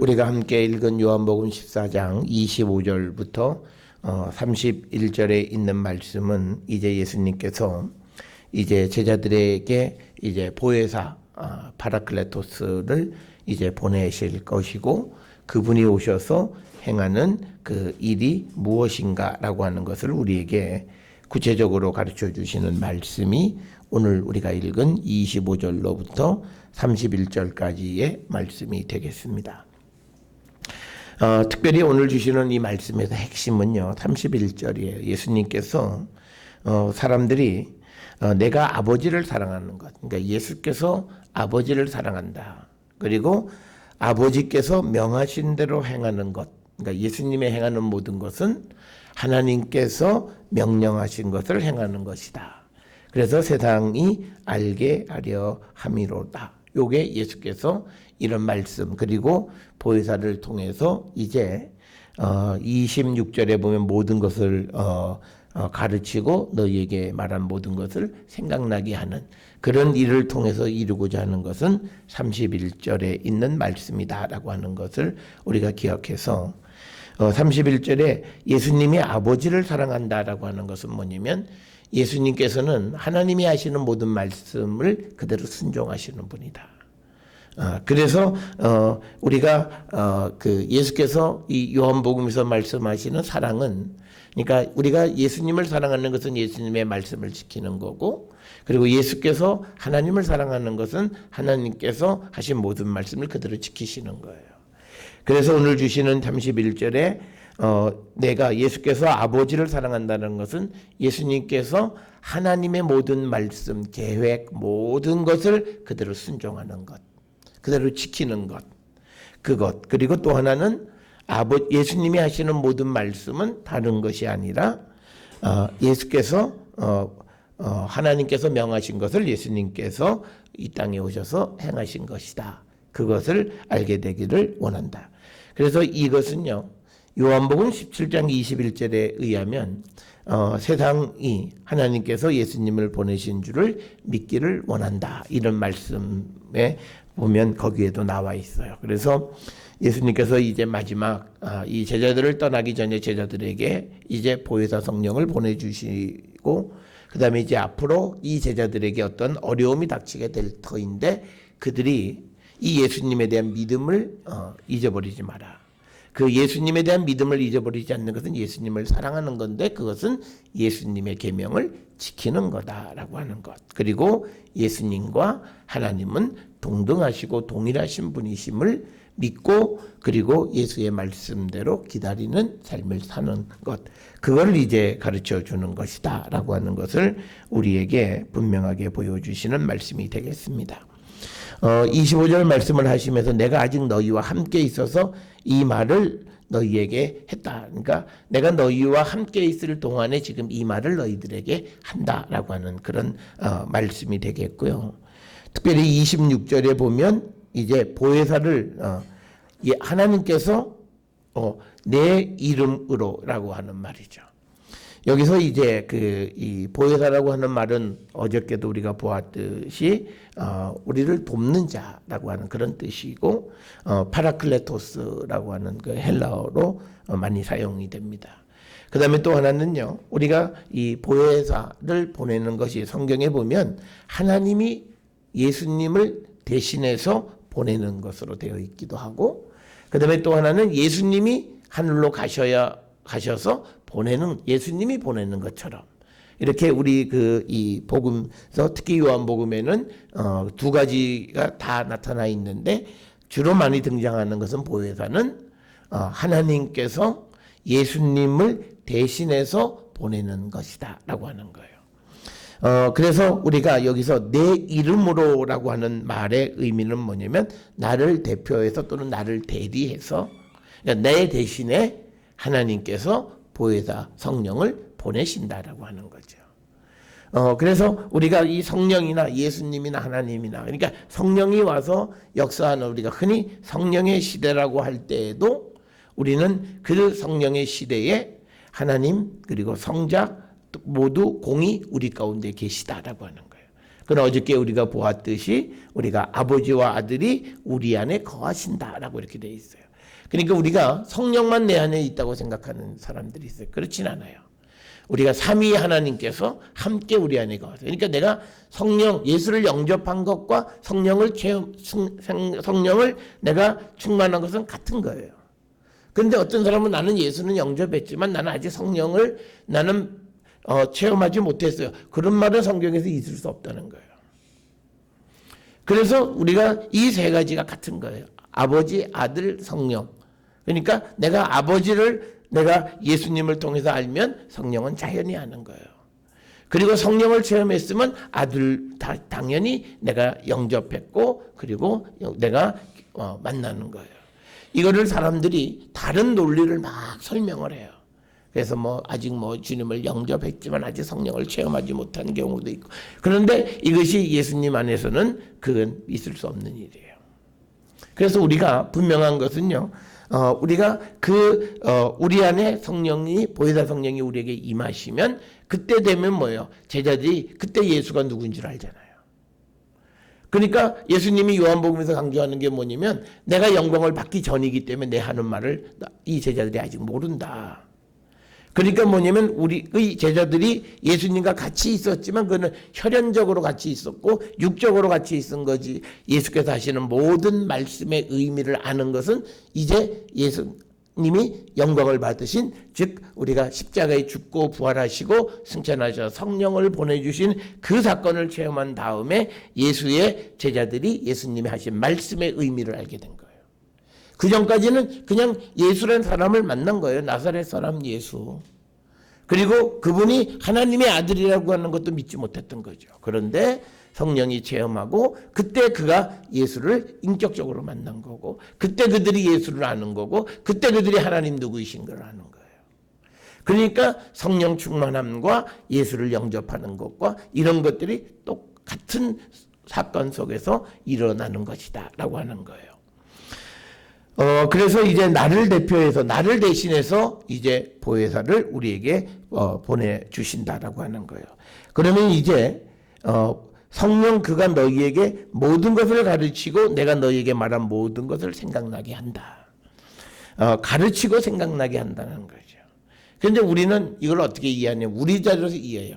우리가 함께 읽은 요한복음 14장 25절부터 31절에 있는 말씀은 이제 예수님께서 이제 제자들에게 이제 보혜사 파라클레토스를 이제 보내실 것이고 그분이 오셔서 행하는 그 일이 무엇인가라고 하는 것을 우리에게 구체적으로 가르쳐 주시는 말씀이 오늘 우리가 읽은 25절로부터 31절까지의 말씀이 되겠습니다. 특별히 오늘 주시는 이 말씀에서 핵심은요 31절이에요. 예수님께서 사람들이 내가 아버지를 사랑하는 것, 그러니까 예수께서 아버지를 사랑한다. 그리고 아버지께서 명하신 대로 행하는 것, 그러니까 예수님의 행하는 모든 것은 하나님께서 명령하신 것을 행하는 것이다. 그래서 세상이 알게 하려 함이로다. 요게 예수께서 이런 말씀, 그리고 보혜사를 통해서 이제 26절에 보면 모든 것을 가르치고 너희에게 말한 모든 것을 생각나게 하는 그런 일을 통해서 이루고자 하는 것은 31절에 있는 말씀이다라고 하는 것을 우리가 기억해서 31절에 예수님이 아버지를 사랑한다라고 하는 것은 뭐냐면 예수님께서는 하나님이 하시는 모든 말씀을 그대로 순종하시는 분이다. 그래서 우리가 그 예수께서 이 요한복음에서 말씀하시는 사랑은, 그러니까 우리가 예수님을 사랑하는 것은 예수님의 말씀을 지키는 거고, 그리고 예수께서 하나님을 사랑하는 것은 하나님께서 하신 모든 말씀을 그대로 지키시는 거예요. 그래서 오늘 주시는 31절에 내가 예수께서 아버지를 사랑한다는 것은 예수님께서 하나님의 모든 말씀, 계획, 모든 것을 그대로 순종하는 것, 그대로 지키는 것, 그것. 그리고 또 하나는 예수님이 하시는 모든 말씀은 다른 것이 아니라 예수께서 하나님께서 명하신 것을 예수님께서 이 땅에 오셔서 행하신 것이다. 그것을 알게 되기를 원한다. 그래서 이것은요 요한복음 17장 21절에 의하면 세상이 하나님께서 예수님을 보내신 줄을 믿기를 원한다. 이런 말씀에 보면 거기에도 나와 있어요. 그래서 예수님께서 이제 마지막 이 제자들을 떠나기 전에 제자들에게 이제 보혜사 성령을 보내주시고 그 다음에 이제 앞으로 이 제자들에게 어떤 어려움이 닥치게 될 터인데 그들이 이 예수님에 대한 믿음을 잊어버리지 마라. 그 예수님에 대한 믿음을 잊어버리지 않는 것은 예수님을 사랑하는 건데 그것은 예수님의 계명을 지키는 거다라고 하는 것. 그리고 예수님과 하나님은 동등하시고 동일하신 분이심을 믿고 그리고 예수의 말씀대로 기다리는 삶을 사는 것. 그걸 이제 가르쳐 주는 것이다 라고 하는 것을 우리에게 분명하게 보여주시는 말씀이 되겠습니다. 25절 말씀을 하시면서 내가 아직 너희와 함께 있어서 이 말을 너희에게 했다. 그러니까 내가 너희와 함께 있을 동안에 지금 이 말을 너희들에게 한다라고 하는 그런 말씀이 되겠고요. 특별히 26절에 보면 이제 보혜사를 하나님께서 내 이름으로라고 하는 말이죠. 여기서 이제 이 보혜사라고 하는 말은 어저께도 우리가 보았듯이 우리를 돕는 자라고 하는 그런 뜻이고 파라클레토스라고 하는 그 헬라어로 많이 사용이 됩니다. 그 다음에 또 하나는요 우리가 이 보혜사를 보내는 것이 성경에 보면 하나님이 예수님을 대신해서 보내는 것으로 되어 있기도 하고 그 다음에 또 하나는 예수님이 하늘로 가셔서 예수님이 보내는 것처럼 이렇게 우리 이 복음서 특히 요한복음에는 두 가지가 다 나타나 있는데 주로 많이 등장하는 것은 보혜사는 하나님께서 예수님을 대신해서 보내는 것이다라고 하는 거예요. 그래서 우리가 여기서 내 이름으로라고 하는 말의 의미는 뭐냐면 나를 대표해서 또는 나를 대리해서 그러니까 내 대신에 하나님께서 보혜사 성령을 보내신다라고 하는 거죠. 그래서 우리가 이 성령이나 예수님이나 하나님이나 그러니까 성령이 와서 역사하는 우리가 흔히 성령의 시대라고 할 때에도 우리는 그 성령의 시대에 하나님 그리고 성자 모두 공이 우리 가운데 계시다라고 하는 거예요. 그건 어저께 우리가 보았듯이 우리가 아버지와 아들이 우리 안에 거하신다라고 이렇게 돼 있어요. 그러니까 우리가 성령만 내 안에 있다고 생각하는 사람들이 있어요. 그렇진 않아요. 우리가 삼위 하나님께서 함께 우리 안에 거하세요. 그러니까 내가 성령, 예수를 영접한 것과 성령을 내가 충만한 것은 같은 거예요. 그런데 어떤 사람은 나는 예수는 영접했지만 나는 아직 성령을 체험하지 못했어요. 그런 말은 성경에서 있을 수 없다는 거예요. 그래서 우리가 이 세 가지가 같은 거예요. 아버지, 아들, 성령. 그러니까 내가 예수님을 통해서 알면 성령은 자연히 아는 거예요. 그리고 성령을 체험했으면 아들 당연히 내가 영접했고 그리고 내가 만나는 거예요. 이거를 사람들이 다른 논리를 막 설명을 해요. 그래서 아직 주님을 영접했지만 아직 성령을 체험하지 못한 경우도 있고. 그런데 이것이 예수님 안에서는 그건 있을 수 없는 일이에요. 그래서 우리가 분명한 것은요. 우리가 우리 안에 보혜사 성령이 우리에게 임하시면 그때 되면 뭐예요? 제자들이 그때 예수가 누군지 알잖아요. 그러니까 예수님이 요한복음에서 강조하는 게 뭐냐면 내가 영광을 받기 전이기 때문에 내 하는 말을 이 제자들이 아직 모른다. 그러니까 뭐냐면 우리의 제자들이 예수님과 같이 있었지만 그거는 혈연적으로 같이 있었고 육적으로 같이 있은 거지. 예수께서 하시는 모든 말씀의 의미를 아는 것은 이제 예수님이 영광을 받으신, 즉 우리가 십자가에 죽고 부활하시고 승천하셔 성령을 보내주신 그 사건을 체험한 다음에 예수의 제자들이 예수님이 하신 말씀의 의미를 알게 된 거예요. 그 전까지는 그냥 예수라는 사람을 만난 거예요. 나사렛 사람 예수. 그리고 그분이 하나님의 아들이라고 하는 것도 믿지 못했던 거죠. 그런데 성령이 체험하고 그때 그가 예수를 인격적으로 만난 거고 그때 그들이 예수를 아는 거고 그때 그들이 하나님 누구이신 걸 아는 거예요. 그러니까 성령 충만함과 예수를 영접하는 것과 이런 것들이 똑같은 사건 속에서 일어나는 것이다 라고 하는 거예요. 그래서 이제 나를 대신해서 이제 보혜사를 우리에게 보내주신다라고 하는 거예요. 그러면 이제 성령 그가 너희에게 모든 것을 가르치고 내가 너희에게 말한 모든 것을 생각나게 한다. 가르치고 생각나게 한다는 거죠. 그런데 우리는 이걸 어떻게 이해하냐? 우리 자리에서 이해해요.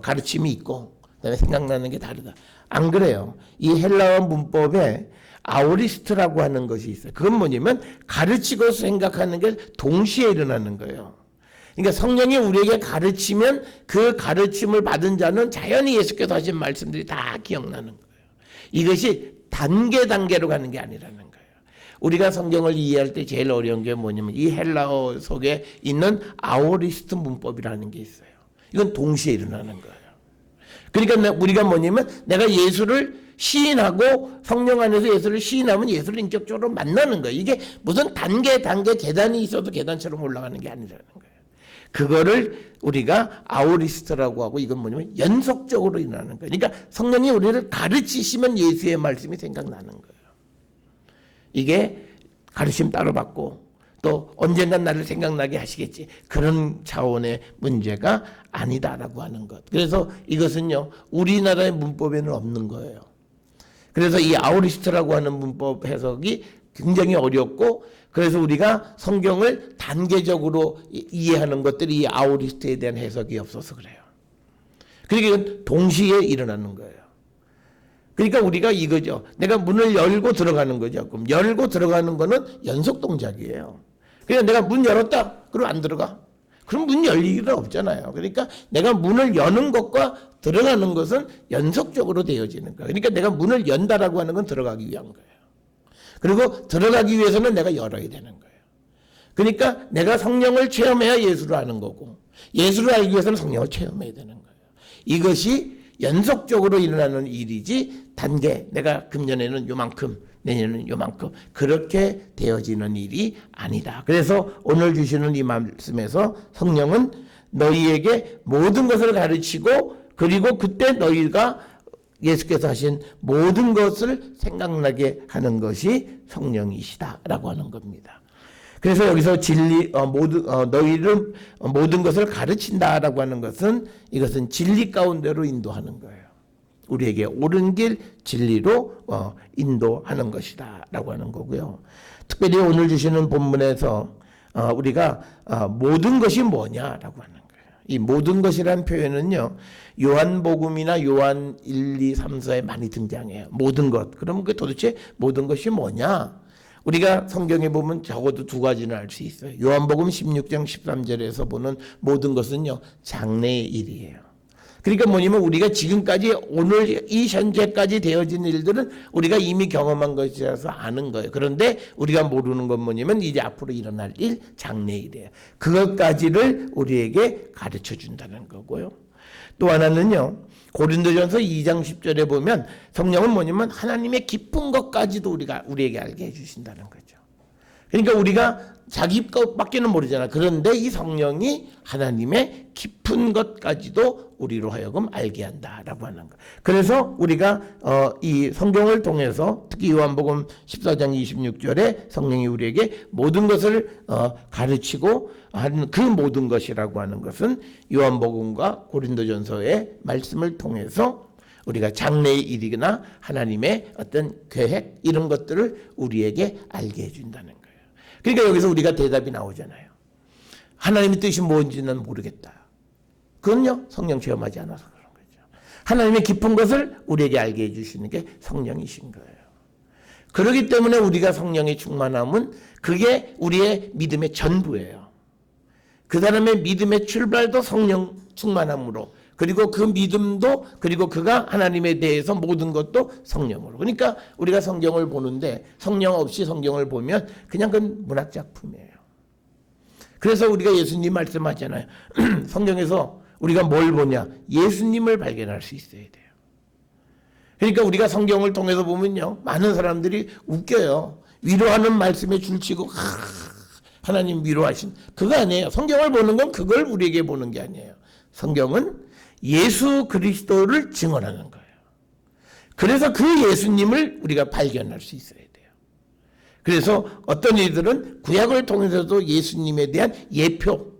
가르침이 있고 그다음에 생각나는 게 다르다. 안 그래요. 이 헬라어 문법에 아오리스트라고 하는 것이 있어요. 그건 뭐냐면 가르치고 생각하는 게 동시에 일어나는 거예요. 그러니까 성령이 우리에게 가르치면 그 가르침을 받은 자는 자연히 예수께서 하신 말씀들이 다 기억나는 거예요. 이것이 단계로 가는 게 아니라는 거예요. 우리가 성경을 이해할 때 제일 어려운 게 뭐냐면 이 헬라어 속에 있는 아오리스트 문법이라는 게 있어요. 이건 동시에 일어나는 거예요. 그러니까 우리가 뭐냐면 내가 예수를 시인하고 성령 안에서 예수를 시인하면 예수를 인격적으로 만나는 거예요. 이게 무슨 단계 계단이 있어도 계단처럼 올라가는 게 아니라는 거예요. 그거를 우리가 아오리스트라고 하고 이건 뭐냐면 연속적으로 일어나는 거예요. 그러니까 성령이 우리를 가르치시면 예수의 말씀이 생각나는 거예요. 이게 가르침 따로 받고 또 언젠간 나를 생각나게 하시겠지. 그런 차원의 문제가 아니다라고 하는 것. 그래서 이것은요 우리나라의 문법에는 없는 거예요. 그래서 이 아오리스트라고 하는 문법 해석이 굉장히 어렵고 그래서 우리가 성경을 단계적으로 이해하는 것들이 이 아오리스트에 대한 해석이 없어서 그래요. 그러니까 이건 동시에 일어나는 거예요. 그러니까 우리가 이거죠. 내가 문을 열고 들어가는 거죠. 그럼 열고 들어가는 거는 연속 동작이에요. 그러니까 내가 문 열었다. 그럼 안 들어가. 그럼 문 열리기가 없잖아요. 그러니까 내가 문을 여는 것과 들어가는 것은 연속적으로 되어지는 거예요. 그러니까 내가 문을 연다라고 하는 건 들어가기 위한 거예요. 그리고 들어가기 위해서는 내가 열어야 되는 거예요. 그러니까 내가 성령을 체험해야 예수를 아는 거고 예수를 알기 위해서는 성령을 체험해야 되는 거예요. 이것이 연속적으로 일어나는 일이지 단계 내가 금년에는 요만큼 내년에는 요만큼 그렇게 되어지는 일이 아니다. 그래서 오늘 주시는 이 말씀에서 성령은 너희에게 모든 것을 가르치고 그리고 그때 너희가 예수께서 하신 모든 것을 생각나게 하는 것이 성령이시다라고 하는 겁니다. 그래서 여기서 너희를 모든 것을 가르친다라고 하는 것은 이것은 진리 가운데로 인도하는 거예요. 우리에게 옳은 길 진리로 인도하는 것이다 라고 하는 거고요. 특별히 오늘 주시는 본문에서 우리가 모든 것이 뭐냐라고 하는 거예요. 이 모든 것이라는 표현은요, 요한복음이나 요한 1, 2, 3, 4에 많이 등장해요. 모든 것. 그러면 그 도대체 모든 것이 뭐냐? 우리가 성경에 보면 적어도 두 가지는 알 수 있어요. 요한복음 16장 13절에서 보는 모든 것은요, 장래의 일이에요. 그러니까 뭐냐면 우리가 지금까지 오늘 이 현재까지 되어진 일들은 우리가 이미 경험한 것이라서 아는 거예요. 그런데 우리가 모르는 건 뭐냐면 이제 앞으로 일어날 일, 장래의 일이에요. 그것까지를 우리에게 가르쳐 준다는 거고요. 또 하나는요, 고린도전서 2장 10절에 보면 성령은 뭐냐면 하나님의 깊은 것까지도 우리에게 알게 해주신다는 거죠. 그러니까 우리가 자기 것밖에는 모르잖아. 그런데 이 성령이 하나님의 깊은 것까지도 우리로 하여금 알게 한다라고 하는 거. 그래서 우리가 이 성경을 통해서 특히 요한복음 14장 26절에 성령이 우리에게 모든 것을 가르치고 하는 그 모든 것이라고 하는 것은 요한복음과 고린도전서의 말씀을 통해서 우리가 장래의 일이거나 하나님의 어떤 계획 이런 것들을 우리에게 알게 해준다는 거예요. 그러니까 여기서 우리가 대답이 나오잖아요. 하나님의 뜻이 뭔지는 모르겠다. 그건요, 성령 체험하지 않아서 그런 거죠. 하나님의 깊은 것을 우리에게 알게 해주시는 게 성령이신 거예요. 그렇기 때문에 우리가 성령의 충만함은 그게 우리의 믿음의 전부예요. 그 사람의 믿음의 출발도 성령 충만함으로, 그리고 그 믿음도, 그리고 그가 하나님에 대해서 모든 것도 성령으로. 그러니까 우리가 성경을 보는데 성령 없이 성경을 보면 그냥 그건 문학작품이에요. 그래서 우리가 예수님 말씀하잖아요. 성경에서 우리가 뭘 보냐? 예수님을 발견할 수 있어야 돼요. 그러니까 우리가 성경을 통해서 보면요, 많은 사람들이 웃겨요. 위로하는 말씀에 줄치고 하나님 위로하신 그거 아니에요. 성경을 보는 건 그걸 우리에게 보는 게 아니에요. 성경은 예수 그리스도를 증언하는 거예요. 그래서 그 예수님을 우리가 발견할 수 있어야 돼요. 그래서 어떤 이들은 구약을 통해서도 예수님에 대한 예표,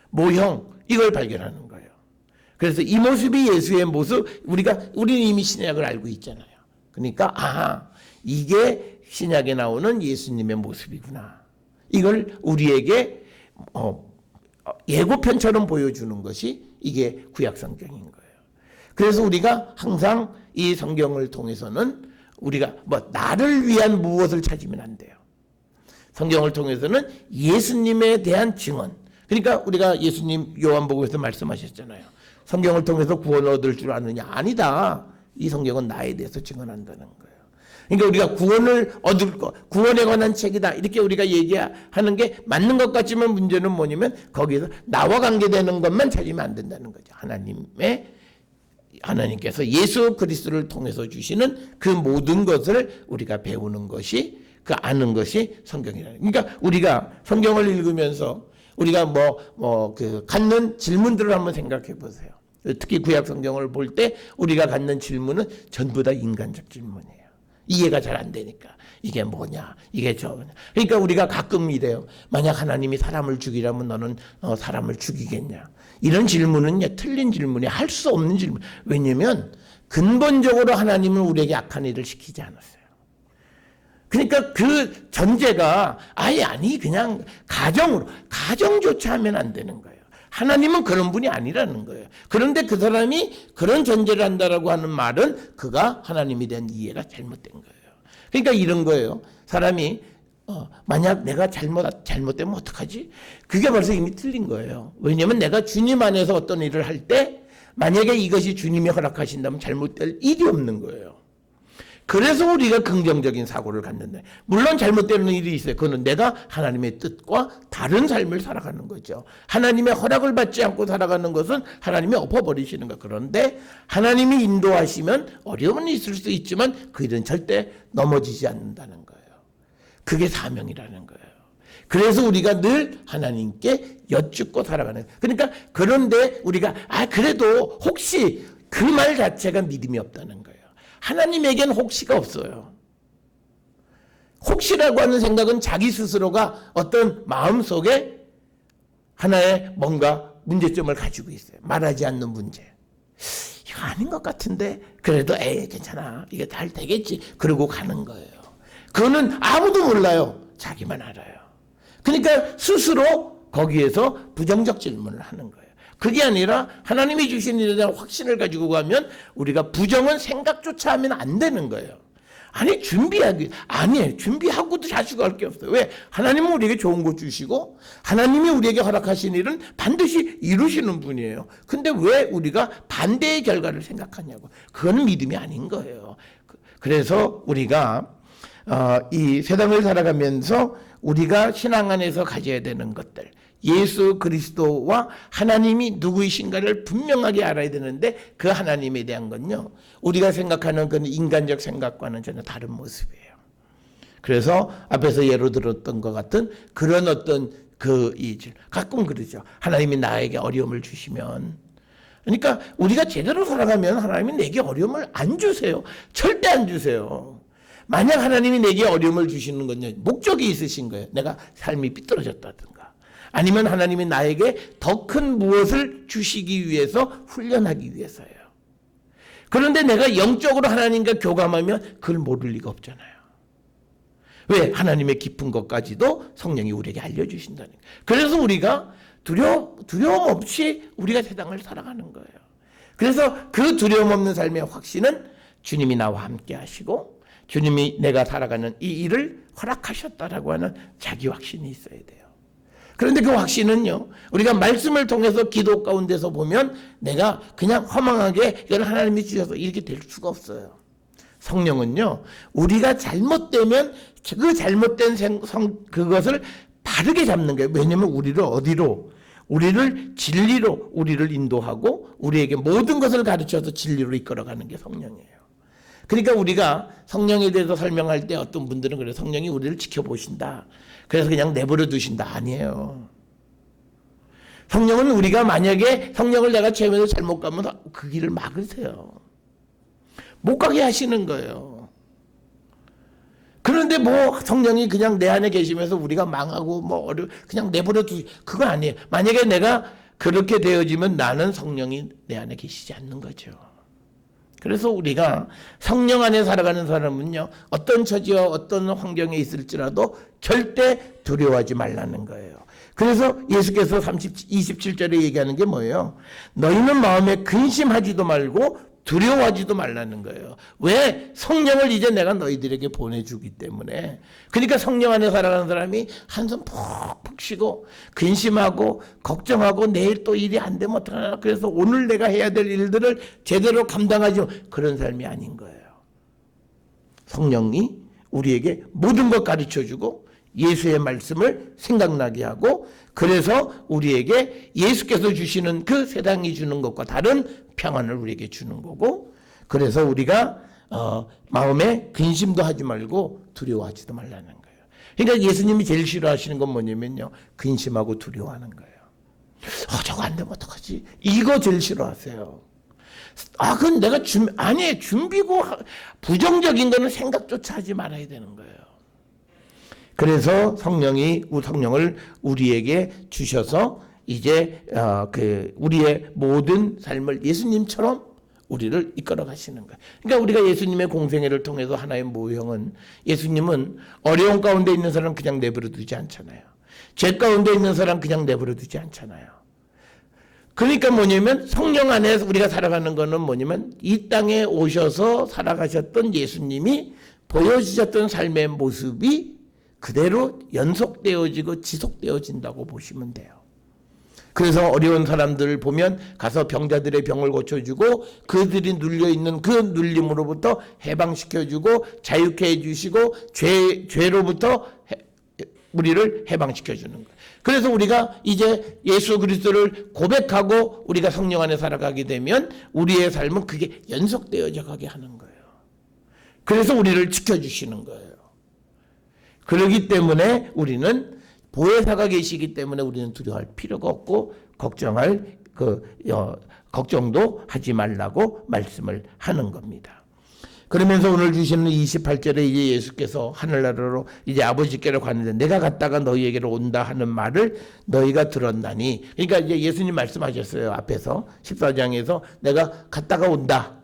모형 이걸 발견하는 거예요. 그래서 이 모습이 예수의 모습, 우리는 이미 신약을 알고 있잖아요. 그러니까 이게 신약에 나오는 예수님의 모습이구나. 이걸 우리에게 예고편처럼 보여주는 것이 이게 구약 성경인 거예요. 그래서 우리가 항상 이 성경을 통해서는 우리가 나를 위한 무엇을 찾으면 안 돼요. 성경을 통해서는 예수님에 대한 증언. 그러니까 우리가 예수님 요한복음에서 말씀하셨잖아요. 성경을 통해서 구원을 얻을 줄 아느냐? 아니다. 이 성경은 나에 대해서 증언한다는 거예요. 그러니까 우리가 구원을 얻을 것, 구원에 관한 책이다 이렇게 우리가 얘기하는 게 맞는 것 같지만 문제는 뭐냐면 거기에서 나와 관계되는 것만 찾으면 안 된다는 거죠. 하나님께서 예수 그리스도를 통해서 주시는 그 모든 것을 우리가 배우는 것이, 그 아는 것이 성경이라는. 그러니까 우리가 성경을 읽으면서 우리가 갖는 질문들을 한번 생각해 보세요. 특히 구약 성경을 볼 때 우리가 갖는 질문은 전부 다 인간적 질문이에요. 이해가 잘 안 되니까 이게 뭐냐, 이게 저냐. 그러니까 우리가 가끔 이래요. 만약 하나님이 사람을 죽이라면 너는 사람을 죽이겠냐? 이런 질문은 틀린 질문이, 할 수 없는 질문. 왜냐하면 근본적으로 하나님은 우리에게 악한 일을 시키지 않았어요. 그러니까 그 전제가 그냥 가정조차 하면 안 되는 거예요. 하나님은 그런 분이 아니라는 거예요. 그런데 그 사람이 그런 전제를 한다라고 하는 말은 그가 하나님에 대한 이해가 잘못된 거예요. 그러니까 이런 거예요. 사람이 만약 내가 잘못되면 어떡하지? 그게 벌써 이미 틀린 거예요. 왜냐하면 내가 주님 안에서 어떤 일을 할 때 만약에 이것이 주님이 허락하신다면 잘못될 일이 없는 거예요. 그래서 우리가 긍정적인 사고를 갖는데, 물론 잘못되는 일이 있어요. 그거는 내가 하나님의 뜻과 다른 삶을 살아가는 거죠. 하나님의 허락을 받지 않고 살아가는 것은 하나님이 엎어버리시는 거. 그런데 하나님이 인도하시면 어려움은 있을 수 있지만 그 일은 절대 넘어지지 않는다는 거예요. 그게 사명이라는 거예요. 그래서 우리가 늘 하나님께 여쭙고 살아가는. 그러니까 그런데 우리가 그래도 혹시 그 말 자체가 믿음이 없다는 거예요. 하나님에겐 혹시가 없어요. 혹시라고 하는 생각은 자기 스스로가 어떤 마음속에 하나의 뭔가 문제점을 가지고 있어요. 말하지 않는 문제. 이거 아닌 것 같은데 그래도 에이 괜찮아 이게 잘 되겠지 그러고 가는 거예요. 그거는 아무도 몰라요. 자기만 알아요. 그러니까 스스로 거기에서 부정적 질문을 하는 거예요. 그게 아니라 하나님이 주신 일에 대한 확신을 가지고 가면 우리가 부정은 생각조차 하면 안 되는 거예요. 아니 준비하고도 자시고 할 게 없어요. 왜? 하나님은 우리에게 좋은 거 주시고 하나님이 우리에게 허락하신 일은 반드시 이루시는 분이에요. 근데 왜 우리가 반대의 결과를 생각하냐고. 그건 믿음이 아닌 거예요. 그래서 우리가 이 세상을 살아가면서 우리가 신앙 안에서 가져야 되는 것들, 예수 그리스도와 하나님이 누구이신가를 분명하게 알아야 되는데 그 하나님에 대한 건요, 우리가 생각하는 그 인간적 생각과는 전혀 다른 모습이에요. 그래서 앞에서 예로 들었던 것 같은 그런 어떤 가끔 그러죠. 하나님이 나에게 어려움을 주시면, 그러니까 우리가 제대로 살아가면 하나님이 내게 어려움을 안 주세요. 절대 안 주세요. 만약 하나님이 내게 어려움을 주시는 건요, 목적이 있으신 거예요. 내가 삶이 삐뚤어졌다든가 아니면 하나님이 나에게 더 큰 무엇을 주시기 위해서 훈련하기 위해서예요. 그런데 내가 영적으로 하나님과 교감하면 그걸 모를 리가 없잖아요. 왜? 하나님의 깊은 것까지도 성령이 우리에게 알려주신다니까. 그래서 우리가 두려움 없이 우리가 세상을 살아가는 거예요. 그래서 그 두려움 없는 삶의 확신은 주님이 나와 함께 하시고 주님이 내가 살아가는 이 일을 허락하셨다라고 하는 자기 확신이 있어야 돼요. 그런데 그 확신은요, 우리가 말씀을 통해서 기도 가운데서 보면 내가 그냥 허망하게 이걸 하나님이 주셔서 이렇게 될 수가 없어요. 성령은요, 우리가 잘못되면 그 잘못된 그것을 바르게 잡는 거예요. 왜냐하면 우리를 진리로 우리를 인도하고 우리에게 모든 것을 가르쳐서 진리로 이끌어가는 게 성령이에요. 그러니까 우리가 성령에 대해서 설명할 때 어떤 분들은 그래요. 성령이 우리를 지켜보신다. 그래서 그냥 내버려 두신다. 아니에요. 성령은 우리가 만약에 성령을 내가 체험해서 잘못 가면 그 길을 막으세요. 못 가게 하시는 거예요. 그런데 성령이 그냥 내 안에 계시면서 우리가 망하고 그냥 내버려 그건 아니에요. 만약에 내가 그렇게 되어지면 나는 성령이 내 안에 계시지 않는 거죠. 그래서 우리가 성령 안에 살아가는 사람은요, 어떤 처지와 어떤 환경에 있을지라도 절대 두려워하지 말라는 거예요. 그래서 예수께서 27절에 얘기하는 게 뭐예요? 너희는 마음에 근심하지도 말고 두려워하지도 말라는 거예요. 왜? 성령을 이제 내가 너희들에게 보내주기 때문에. 그러니까 성령 안에 살아가는 사람이 한숨 푹푹 쉬고 근심하고 걱정하고 내일 또 일이 안 되면 어떡하나, 그래서 오늘 내가 해야 될 일들을 제대로 감당하지 그런 삶이 아닌 거예요. 성령이 우리에게 모든 것 가르쳐주고 예수의 말씀을 생각나게 하고, 그래서 우리에게 예수께서 주시는 그 세상이 주는 것과 다른 평안을 우리에게 주는 거고, 그래서 우리가 마음에 근심도 하지 말고 두려워하지도 말라는 거예요. 그러니까 예수님이 제일 싫어하시는 건 뭐냐면요, 근심하고 두려워하는 거예요. 저거 안 되면 어떡하지? 이거 제일 싫어하세요. 그건 내가 준비고 부정적인 거는 생각조차 하지 말아야 되는 거예요. 그래서 성령을 우리에게 주셔서 이제 우리의 모든 삶을 예수님처럼 우리를 이끌어 가시는 거예요. 그러니까 우리가 예수님의 공생애를 통해서 하나의 모형은, 예수님은 어려운 가운데 있는 사람 그냥 내버려 두지 않잖아요. 죄 가운데 있는 사람 그냥 내버려 두지 않잖아요. 그러니까 뭐냐면 성령 안에서 우리가 살아가는 거는 뭐냐면 이 땅에 오셔서 살아가셨던 예수님이 보여주셨던 삶의 모습이 그대로 연속되어지고 지속되어진다고 보시면 돼요. 그래서 어려운 사람들을 보면 가서 병자들의 병을 고쳐주고 그들이 눌려있는 그 눌림으로부터 해방시켜주고 자유케 해주시고 죄로부터 우리를 해방시켜주는 거예요. 그래서 우리가 이제 예수 그리스도를 고백하고 우리가 성령 안에 살아가게 되면 우리의 삶은 그게 연속되어져 가게 하는 거예요. 그래서 우리를 지켜주시는 거예요. 그렇기 때문에 우리는 보혜사가 계시기 때문에 우리는 두려워할 필요가 없고 걱정도 하지 말라고 말씀을 하는 겁니다. 그러면서 오늘 주시는 28절에 이제 예수께서 하늘나라로 이제 아버지께로 가는데 내가 갔다가 너희에게로 온다 하는 말을 너희가 들었나니. 그러니까 이제 예수님 말씀하셨어요. 앞에서 14장에서 내가 갔다가 온다.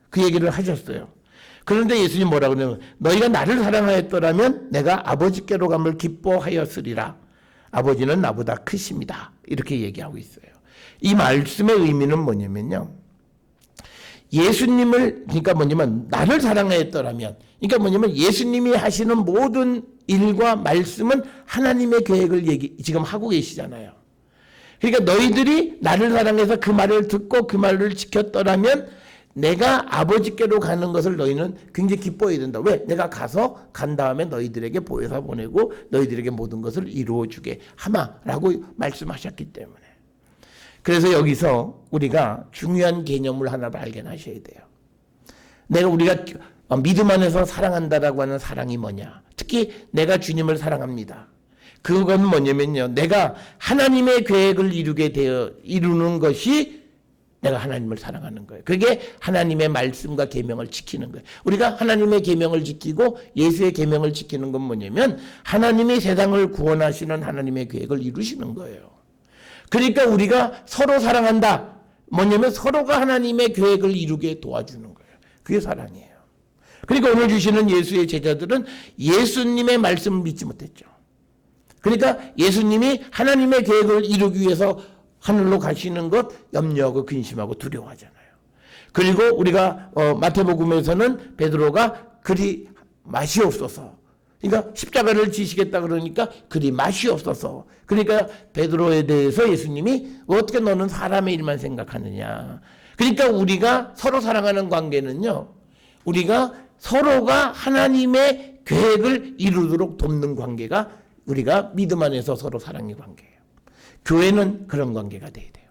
그 얘기를 하셨어요. 그런데 예수님 뭐라고 그러냐면 너희가 나를 사랑하였더라면 내가 아버지께로 감을 기뻐하였으리라. 아버지는 나보다 크십니다. 이렇게 얘기하고 있어요. 이 말씀의 의미는 뭐냐면요. 예수님을, 그러니까 뭐냐면 나를 사랑하였더라면, 그러니까 뭐냐면 예수님이 하시는 모든 일과 말씀은 하나님의 계획을 지금 하고 계시잖아요. 그러니까 너희들이 나를 사랑해서 그 말을 듣고 그 말을 지켰더라면 내가 아버지께로 가는 것을 너희는 굉장히 기뻐해야 된다. 왜? 내가 가서 간 다음에 너희들에게 보혜사 보내고 너희들에게 모든 것을 이루어주게 하마라고 말씀하셨기 때문에. 그래서 여기서 우리가 중요한 개념을 하나 발견하셔야 돼요. 우리가 믿음 안에서 사랑한다라고 하는 사랑이 뭐냐. 특히 내가 주님을 사랑합니다. 그건 뭐냐면요. 내가 하나님의 계획을 이루는 것이 내가 하나님을 사랑하는 거예요. 그게 하나님의 말씀과 계명을 지키는 거예요. 우리가 하나님의 계명을 지키고 예수의 계명을 지키는 건 뭐냐면 하나님이 세상을 구원하시는 하나님의 계획을 이루시는 거예요. 그러니까 우리가 서로 사랑한다. 뭐냐면 서로가 하나님의 계획을 이루게 도와주는 거예요. 그게 사랑이에요. 그러니까 오늘 주시는 예수의 제자들은 예수님의 말씀을 믿지 못했죠. 그러니까 예수님이 하나님의 계획을 이루기 위해서 하늘로 가시는 것 염려하고 근심하고 두려워하잖아요. 그리고 우리가 마태복음에서는 베드로가 그리 마시옵소서. 그러니까 십자가를 지시겠다 그러니까 그리 맛이 없어서. 그러니까 베드로에 대해서 예수님이 어떻게 너는 사람의 일만 생각하느냐. 그러니까 우리가 서로 사랑하는 관계는요. 우리가 서로가 하나님의 계획을 이루도록 돕는 관계가 우리가 믿음 안에서 서로 사랑의 관계예요. 교회는 그런 관계가 돼야 돼요.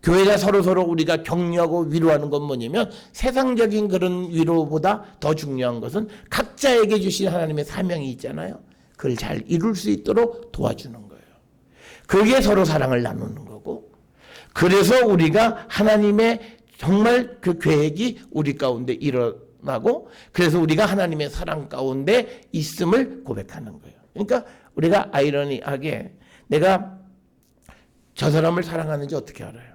교회가 서로 우리가 격려하고 위로하는 건 뭐냐면 세상적인 그런 위로보다 더 중요한 것은 각자에게 주신 하나님의 사명이 있잖아요. 그걸 잘 이룰 수 있도록 도와주는 거예요. 그게 서로 사랑을 나누는 거고, 그래서 우리가 하나님의 정말 그 계획이 우리 가운데 일어나고, 그래서 우리가 하나님의 사랑 가운데 있음을 고백하는 거예요. 그러니까 우리가 아이러니하게 내가 저 사람을 사랑하는지 어떻게 알아요?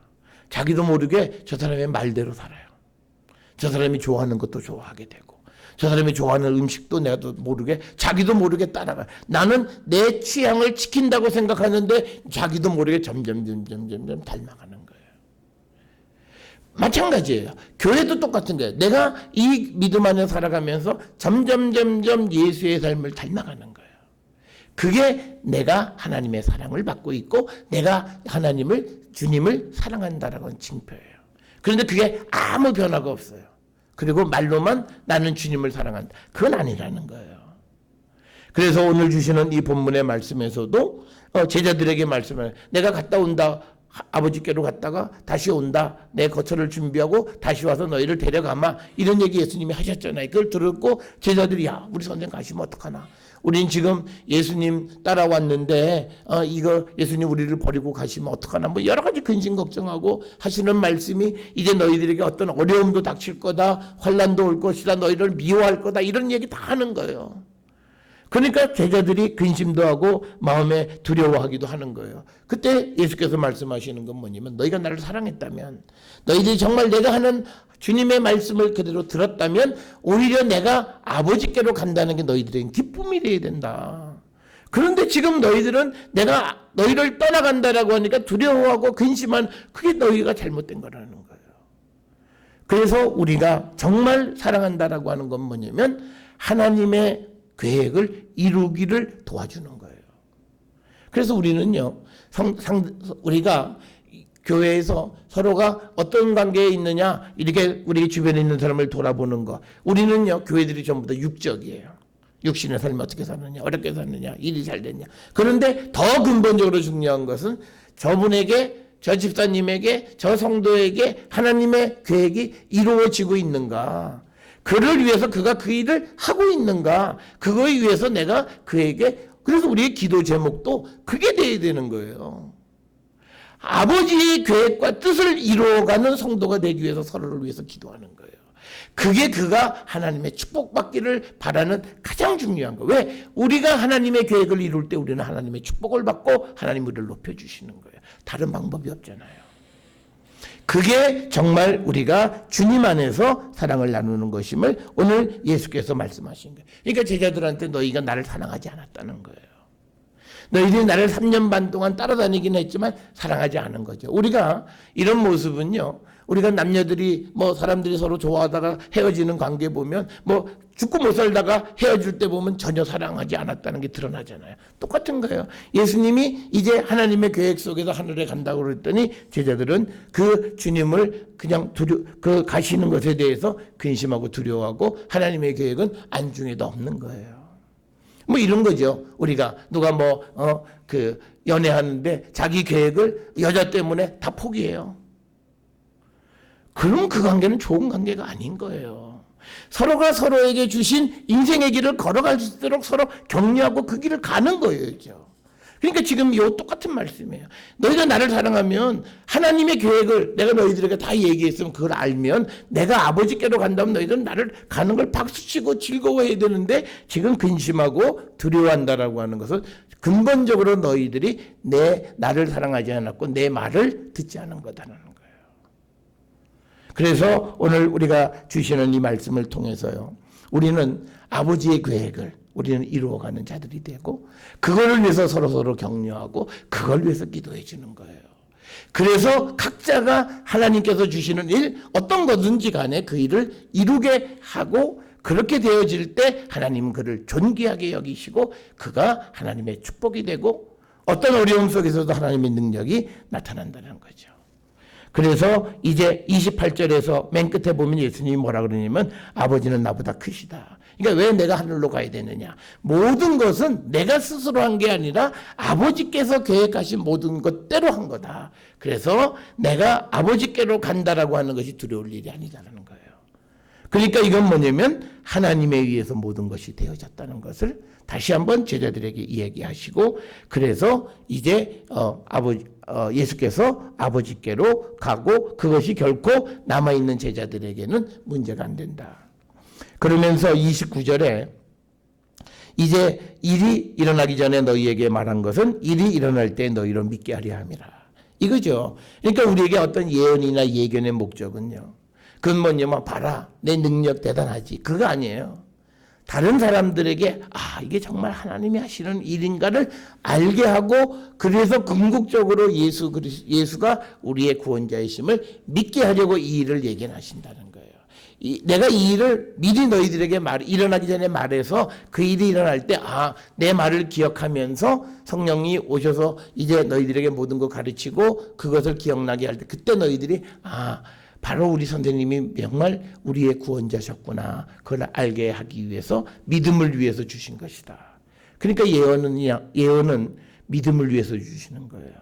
자기도 모르게 저 사람의 말대로 살아요. 저 사람이 좋아하는 것도 좋아하게 되고 저 사람이 좋아하는 음식도 내가 모르게 자기도 모르게 따라가요. 나는 내 취향을 지킨다고 생각하는데 자기도 모르게 점점 닮아가는 거예요. 마찬가지예요. 교회도 똑같은 거예요. 내가 이 믿음 안에 살아가면서 점점 예수의 삶을 닮아가는 거예요. 그게 내가 하나님의 사랑을 받고 있고 내가 주님을 사랑한다라고 하는 징표예요. 그런데 그게 아무 변화가 없어요. 그리고 말로만 나는 주님을 사랑한다. 그건 아니라는 거예요. 그래서 오늘 주시는 이 본문의 말씀에서도 제자들에게 말씀을 내가 갔다 온다. 아버지께로 갔다가 다시 온다. 내 거처를 준비하고 다시 와서 너희를 데려가마. 이런 얘기 예수님이 하셨잖아요. 그걸 들었고 제자들이 야 우리 선생 가시면 어떡하나. 우린 지금 예수님 따라왔는데 이거 예수님 우리를 버리고 가시면 어떡하나. 뭐 여러 가지 근심 걱정하고 하시는 말씀이 이제 너희들에게 어떤 어려움도 닥칠 거다. 환난도 올 것이다. 너희를 미워할 거다. 이런 얘기 다 하는 거예요. 그러니까 제자들이 근심도 하고 마음에 두려워하기도 하는 거예요. 그때 예수께서 말씀하시는 건 뭐냐면 너희가 나를 사랑했다면 너희들이 정말 내가 하는 주님의 말씀을 그대로 들었다면 오히려 내가 아버지께로 간다는 게 너희들에게 기쁨이 되어야 된다. 그런데 지금 너희들은 내가 너희를 떠나간다라고 하니까 두려워하고 근심한 그게 너희가 잘못된 거라는 거예요. 그래서 우리가 정말 사랑한다라고 하는 건 뭐냐면 하나님의 계획을 이루기를 도와주는 거예요. 그래서 우리는요, 우리가 교회에서 서로가 어떤 관계에 있느냐, 이렇게 우리 주변에 있는 사람을 돌아보는 거. 우리는요, 교회들이 전부 다 육적이에요. 육신의 삶이 어떻게 사느냐, 어렵게 사느냐, 일이 잘 됐냐. 그런데 더 근본적으로 중요한 것은 저분에게, 저 집사님에게, 저 성도에게 하나님의 계획이 이루어지고 있는가. 그를 위해서 그가 그 일을 하고 있는가. 그거에 위해서 내가 그에게, 그래서 우리의 기도 제목도 그게 돼야 되는 거예요. 아버지의 계획과 뜻을 이루어가는 성도가 되기 위해서 서로를 위해서 기도하는 거예요. 그게 그가 하나님의 축복받기를 바라는 가장 중요한 거예요. 왜? 우리가 하나님의 계획을 이룰 때 우리는 하나님의 축복을 받고 하나님 우리를 높여주시는 거예요. 다른 방법이 없잖아요. 그게 정말 우리가 주님 안에서 사랑을 나누는 것임을 오늘 예수께서 말씀하신 거예요. 그러니까 제자들한테 너희가 나를 사랑하지 않았다는 거예요. 너희들이 나를 3년 반 동안 따라다니긴 했지만 사랑하지 않은 거죠. 우리가 이런 모습은요, 우리가 남녀들이 사람들이 서로 좋아하다가 헤어지는 관계 보면 죽고 못 살다가 헤어질 때 보면 전혀 사랑하지 않았다는 게 드러나잖아요. 똑같은 거예요. 예수님이 이제 하나님의 계획 속에서 하늘에 간다고 그랬더니 제자들은 그 주님을 그냥 가시는 것에 대해서 근심하고 두려워하고 하나님의 계획은 안중에도 없는 거예요. 이런 거죠. 우리가 누가 연애하는데 자기 계획을 여자 때문에 다 포기해요. 그럼 그 관계는 좋은 관계가 아닌 거예요. 서로가 서로에게 주신 인생의 길을 걸어갈 수 있도록 서로 격려하고 그 길을 가는 거예요. 그러니까 지금 이 똑같은 말씀이에요. 너희가 나를 사랑하면 하나님의 계획을 내가 너희들에게 다 얘기했으면 그걸 알면 내가 아버지께로 간다면 너희들은 나를 가는 걸 박수치고 즐거워해야 되는데 지금 근심하고 두려워한다라고 하는 것은 근본적으로 너희들이 나를 사랑하지 않았고 내 말을 듣지 않은 거다라는 거예요. 그래서 오늘 우리가 주시는 이 말씀을 통해서요, 우리는 아버지의 계획을 우리는 이루어가는 자들이 되고 그걸 위해서 서로 격려하고 그걸 위해서 기도해 주는 거예요. 그래서 각자가 하나님께서 주시는 일 어떤 거든지 간에 그 일을 이루게 하고 그렇게 되어질 때 하나님은 그를 존귀하게 여기시고 그가 하나님의 축복이 되고 어떤 어려움 속에서도 하나님의 능력이 나타난다는 거죠. 그래서 이제 28절에서 맨 끝에 보면 예수님이 뭐라 그러냐면 아버지는 나보다 크시다. 그러니까 왜 내가 하늘로 가야 되느냐. 모든 것은 내가 스스로 한 게 아니라 아버지께서 계획하신 모든 것대로 한 거다. 그래서 내가 아버지께로 간다라고 하는 것이 두려울 일이 아니다라는 거예요. 그러니까 이건 뭐냐면 하나님에 의해서 모든 것이 되어졌다는 것을 다시 한번 제자들에게 이야기하시고 그래서 이제 예수께서 아버지께로 가고 그것이 결코 남아있는 제자들에게는 문제가 안 된다. 그러면서 29절에 이제 일이 일어나기 전에 너희에게 말한 것은 일이 일어날 때 너희로 믿게 하려 함이라. 이거죠. 그러니까 우리에게 어떤 예언이나 예견의 목적은요, 그건 뭐냐면 봐라 내 능력 대단하지 그거 아니에요. 다른 사람들에게 이게 정말 하나님이 하시는 일인가를 알게 하고 그래서 궁극적으로 예수가 우리의 구원자이심을 믿게 하려고 이 일을 예견하신다는 거예요. 내가 이 일을 미리 너희들에게 일어나기 전에 말해서 그 일이 일어날 때 내 말을 기억하면서 성령이 오셔서 이제 너희들에게 모든 거 가르치고 그것을 기억나게 할 때 그때 너희들이 바로 우리 선생님이 정말 우리의 구원자셨구나. 그걸 알게 하기 위해서 믿음을 위해서 주신 것이다. 그러니까 예언은 믿음을 위해서 주시는 거예요.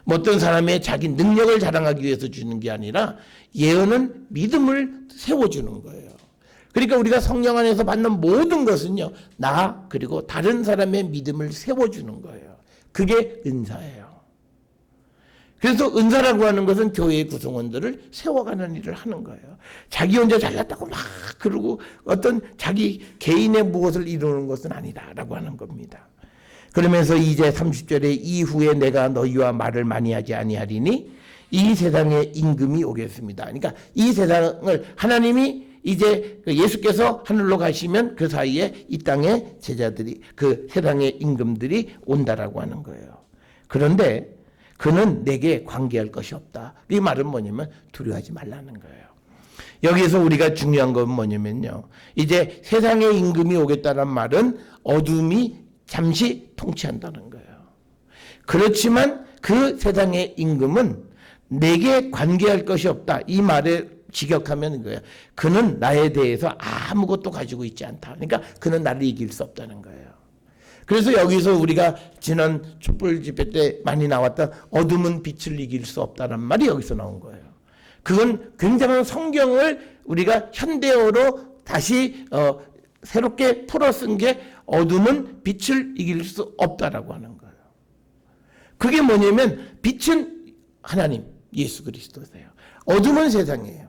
어떤 사람의 자기 능력을 자랑하기 위해서 주는 게 아니라 예언은 믿음을 세워주는 거예요. 그러니까 우리가 성령 안에서 받는 모든 것은요, 나 그리고 다른 사람의 믿음을 세워주는 거예요. 그게 은사예요. 그래서 은사라고 하는 것은 교회의 구성원들을 세워가는 일을 하는 거예요. 자기 혼자 잘났다고 막 그러고 어떤 자기 개인의 무엇을 이루는 것은 아니다라고 하는 겁니다. 그러면서 이제 30절에 이후에 내가 너희와 말을 많이 하지 아니하리니 이 세상에 임금이 오겠습니다. 그러니까 이 세상을 하나님이 이제 예수께서 하늘로 가시면 그 사이에 이 땅의 제자들이 그 세상의 임금들이 온다라고 하는 거예요. 그런데 그는 내게 관계할 것이 없다. 이 말은 뭐냐면 두려워하지 말라는 거예요. 여기에서 우리가 중요한 건 뭐냐면요, 이제 세상의 임금이 오겠다는 말은 어둠이 잠시 통치한다는 거예요. 그렇지만 그 세상의 임금은 내게 관계할 것이 없다. 이 말에 직역하면 거예요. 그는 나에 대해서 아무것도 가지고 있지 않다. 그러니까 그는 나를 이길 수 없다는 거예요. 그래서 여기서 우리가 지난 촛불 집회 때 많이 나왔던 어둠은 빛을 이길 수 없다는 말이 여기서 나온 거예요. 그건 굉장한 성경을 우리가 현대어로 다시 새롭게 풀어 쓴 게 어둠은 빛을 이길 수 없다라고 하는 거예요. 그게 뭐냐면 빛은 하나님 예수 그리스도세요. 어둠은 세상이에요.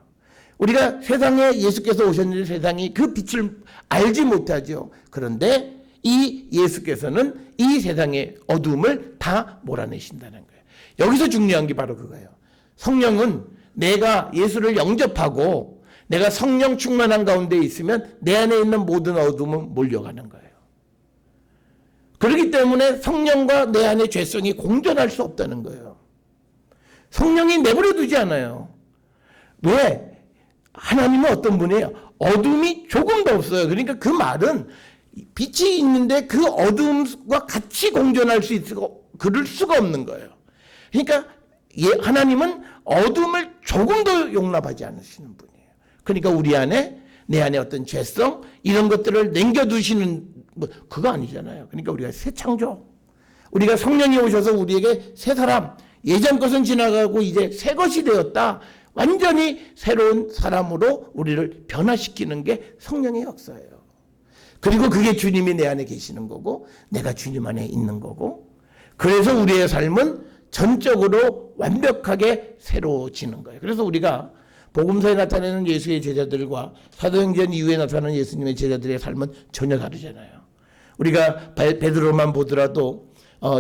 우리가 세상에 예수께서 오셨는데 세상이 그 빛을 알지 못하죠. 그런데 이 예수께서는 이 세상의 어둠을 다 몰아내신다는 거예요. 여기서 중요한 게 바로 그거예요. 성령은 내가 예수를 영접하고 내가 성령 충만한 가운데 있으면 내 안에 있는 모든 어둠은 몰려가는 거예요. 그렇기 때문에 성령과 내 안의 죄성이 공존할 수 없다는 거예요. 성령이 내버려 두지 않아요. 왜? 하나님은 어떤 분이에요? 어둠이 조금도 없어요. 그러니까 그 말은 빛이 있는데 그 어둠과 같이 공존할 수 있고 그럴 수가 없는 거예요. 그러니까 하나님은 어둠을 조금도 용납하지 않으시는 분이에요. 그러니까 우리 안에 내 안에 어떤 죄성 이런 것들을 남겨두시는 그거 아니잖아요. 그러니까 우리가 새 창조, 우리가 성령이 오셔서 우리에게 새 사람, 예전 것은 지나가고 이제 새 것이 되었다. 완전히 새로운 사람으로 우리를 변화시키는 게 성령의 역사예요. 그리고 그게 주님이 내 안에 계시는 거고 내가 주님 안에 있는 거고, 그래서 우리의 삶은 전적으로 완벽하게 새로워지는 거예요. 그래서 우리가 복음서에 나타내는 예수의 제자들과 사도행전 이후에 나타나는 예수님의 제자들의 삶은 전혀 다르잖아요. 우리가 베드로만 보더라도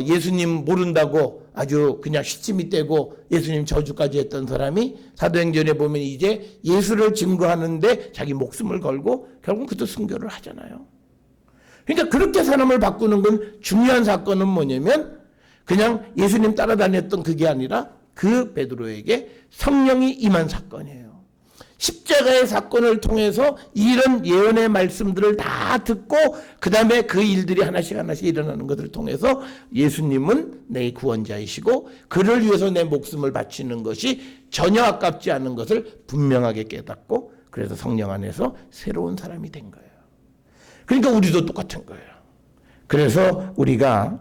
예수님 모른다고 아주 그냥 시침이 떼고 예수님 저주까지 했던 사람이 사도행전에 보면 이제 예수를 증거하는데 자기 목숨을 걸고 결국 그도 순교를 하잖아요. 그러니까 그렇게 사람을 바꾸는 건 중요한 사건은 뭐냐면 그냥 예수님 따라다녔던 그게 아니라 그 베드로에게 성령이 임한 사건이에요. 십자가의 사건을 통해서 이런 예언의 말씀들을 다 듣고 그 다음에 그 일들이 하나씩 일어나는 것을 통해서 예수님은 내 구원자이시고 그를 위해서 내 목숨을 바치는 것이 전혀 아깝지 않은 것을 분명하게 깨닫고 그래서 성령 안에서 새로운 사람이 된 거예요. 그러니까 우리도 똑같은 거예요. 그래서 우리가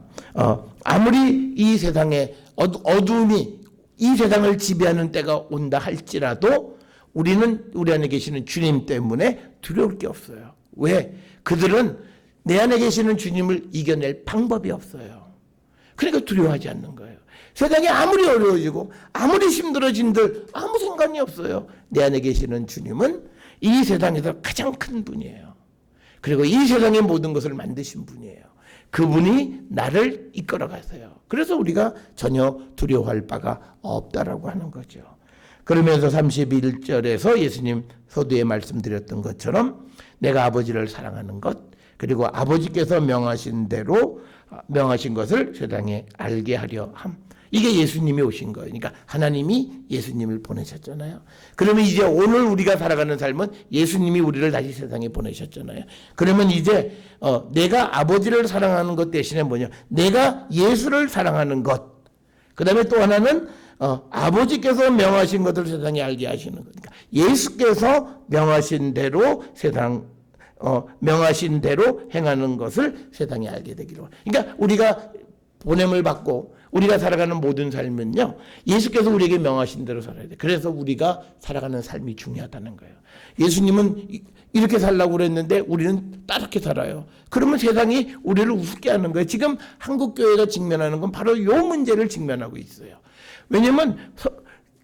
아무리 이 세상에 어둠이 이 세상을 지배하는 때가 온다 할지라도 우리는 우리 안에 계시는 주님 때문에 두려울 게 없어요. 왜? 그들은 내 안에 계시는 주님을 이겨낼 방법이 없어요. 그러니까 두려워하지 않는 거예요. 세상이 아무리 어려워지고 아무리 힘들어진들 아무 상관이 없어요. 내 안에 계시는 주님은 이 세상에서 가장 큰 분이에요. 그리고 이 세상의 모든 것을 만드신 분이에요. 그분이 나를 이끌어 가세요. 그래서 우리가 전혀 두려워할 바가 없다라고 하는 거죠. 그러면서 31절에서 예수님 서두에 말씀드렸던 것처럼 내가 아버지를 사랑하는 것, 그리고 아버지께서 명하신 대로 명하신 것을 세상에 알게 하려 함. 이게 예수님이 오신 거예요. 그러니까 하나님이 예수님을 보내셨잖아요. 그러면 이제 오늘 우리가 살아가는 삶은 예수님이 우리를 다시 세상에 보내셨잖아요. 그러면 이제 내가 아버지를 사랑하는 것 대신에 뭐냐? 내가 예수를 사랑하는 것. 그 다음에 또 하나는 아버지께서 명하신 것을 세상에 알게 하시는 거니까 예수께서 명하신 대로 명하신 대로 행하는 것을 세상에 알게 되기로. 그러니까 우리가 보냄을 받고 우리가 살아가는 모든 삶은요, 예수께서 우리에게 명하신 대로 살아야 돼. 그래서 우리가 살아가는 삶이 중요하다는 거예요. 예수님은 이렇게 살라고 그랬는데 우리는 따르게 살아요. 그러면 세상이 우리를 우습게 하는 거예요. 지금 한국교회가 직면하는 건 바로 이 문제를 직면하고 있어요. 왜냐면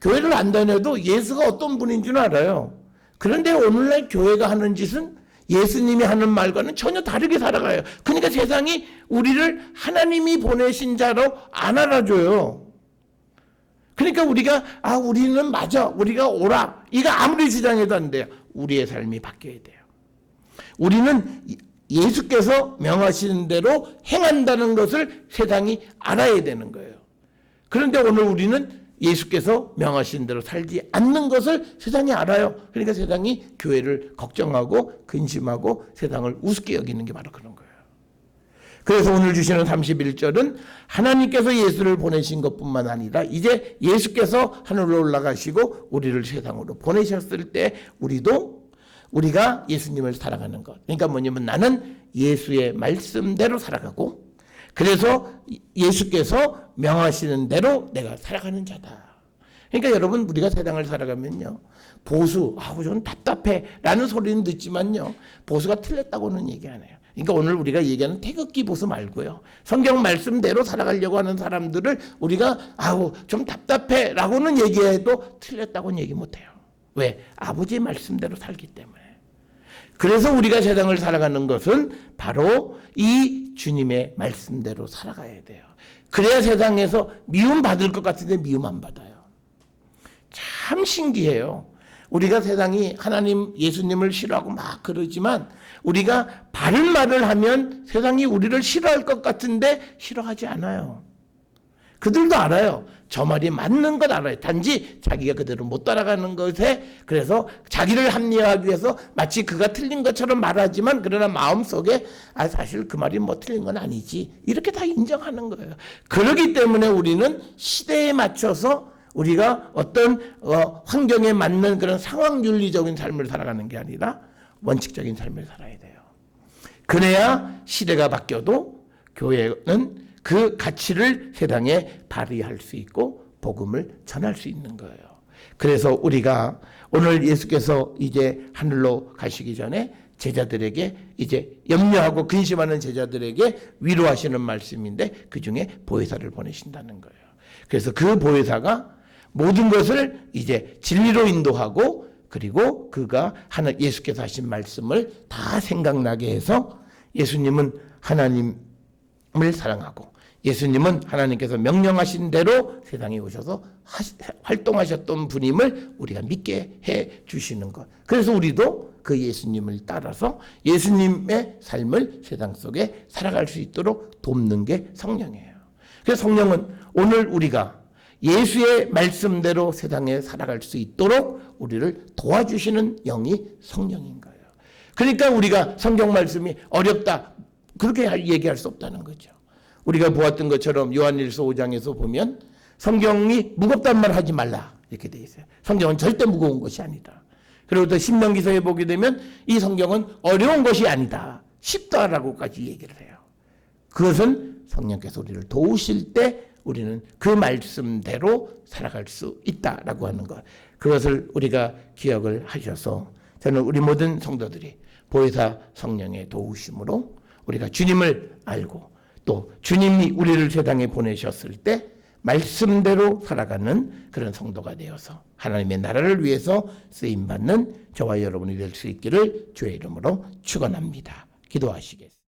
교회를 안 다녀도 예수가 어떤 분인 줄 알아요. 그런데 오늘날 교회가 하는 짓은 예수님이 하는 말과는 전혀 다르게 살아가요. 그러니까 세상이 우리를 하나님이 보내신 자로 안 알아줘요. 그러니까 우리가 우리는 맞아, 우리가 옳아, 이거 아무리 주장해도 안 돼요. 우리의 삶이 바뀌어야 돼요. 우리는 예수께서 명하시는 대로 행한다는 것을 세상이 알아야 되는 거예요. 그런데 오늘 우리는 예수께서 명하신 대로 살지 않는 것을 세상이 알아요. 그러니까 세상이 교회를 걱정하고 근심하고 세상을 우습게 여기는 게 바로 그런 거예요. 그래서 오늘 주시는 31절은 하나님께서 예수를 보내신 것뿐만 아니라 이제 예수께서 하늘로 올라가시고 우리를 세상으로 보내셨을 때 우리가 예수님을 사랑하는 것. 그러니까 뭐냐면 나는 예수의 말씀대로 살아가고 그래서 예수께서 명하시는 대로 내가 살아가는 자다. 그러니까 여러분 우리가 세상을 살아가면요. 보수, 좀 답답해 라는 소리는 듣지만요. 보수가 틀렸다고는 얘기 안 해요. 그러니까 오늘 우리가 얘기하는 태극기 보수 말고요. 성경 말씀대로 살아가려고 하는 사람들을 우리가 좀 답답해 라고는 얘기해도 틀렸다고는 얘기 못 해요. 왜? 아버지의 말씀대로 살기 때문에. 그래서 우리가 세상을 살아가는 것은 바로 이 주님의 말씀대로 살아가야 돼요. 그래야 세상에서 미움 받을 것 같은데 미움 안 받아요. 참 신기해요. 우리가 세상이 하나님, 예수님을 싫어하고 막 그러지만 우리가 바른 말을 하면 세상이 우리를 싫어할 것 같은데 싫어하지 않아요. 그들도 알아요. 저 말이 맞는 것 알아요. 단지 자기가 그대로 못 따라가는 것에 그래서 자기를 합리화하기 위해서 마치 그가 틀린 것처럼 말하지만 그러나 마음속에 사실 그 말이 뭐 틀린 건 아니지. 이렇게 다 인정하는 거예요. 그렇기 때문에 우리는 시대에 맞춰서 우리가 어떤 환경에 맞는 그런 상황윤리적인 삶을 살아가는 게 아니라 원칙적인 삶을 살아야 돼요. 그래야 시대가 바뀌어도 교회는 그 가치를 세상에 발휘할 수 있고 복음을 전할 수 있는 거예요. 그래서 우리가 오늘 예수께서 이제 하늘로 가시기 전에 제자들에게 이제 염려하고 근심하는 제자들에게 위로하시는 말씀인데 그중에 보혜사를 보내신다는 거예요. 그래서 그 보혜사가 모든 것을 이제 진리로 인도하고 그리고 그가 예수께서 하신 말씀을 다 생각나게 해서 예수님은 하나님을 사랑하고 예수님은 하나님께서 명령하신 대로 세상에 오셔서 활동하셨던 분임을 우리가 믿게 해 주시는 것. 그래서 우리도 그 예수님을 따라서 예수님의 삶을 세상 속에 살아갈 수 있도록 돕는 게 성령이에요. 그래서 성령은 오늘 우리가 예수의 말씀대로 세상에 살아갈 수 있도록 우리를 도와주시는 영이 성령인 거예요. 그러니까 우리가 성경 말씀이 어렵다 그렇게 얘기할 수 없다는 거죠. 우리가 보았던 것처럼 요한일서 5장에서 보면 성경이 무겁단 말 하지 말라 이렇게 돼 있어요. 성경은 절대 무거운 것이 아니다. 그리고 또 신명기서에 보게 되면 이 성경은 어려운 것이 아니다. 쉽다라고까지 얘기를 해요. 그것은 성령께서 우리를 도우실 때 우리는 그 말씀대로 살아갈 수 있다라고 하는 것. 그것을 우리가 기억을 하셔서 저는 우리 모든 성도들이 보혜사 성령의 도우심으로 우리가 주님을 알고 또 주님이 우리를 세상에 보내셨을 때 말씀대로 살아가는 그런 성도가 되어서 하나님의 나라를 위해서 쓰임받는 저와 여러분이 될 수 있기를 주의 이름으로 축원합니다. 기도하시겠습니다.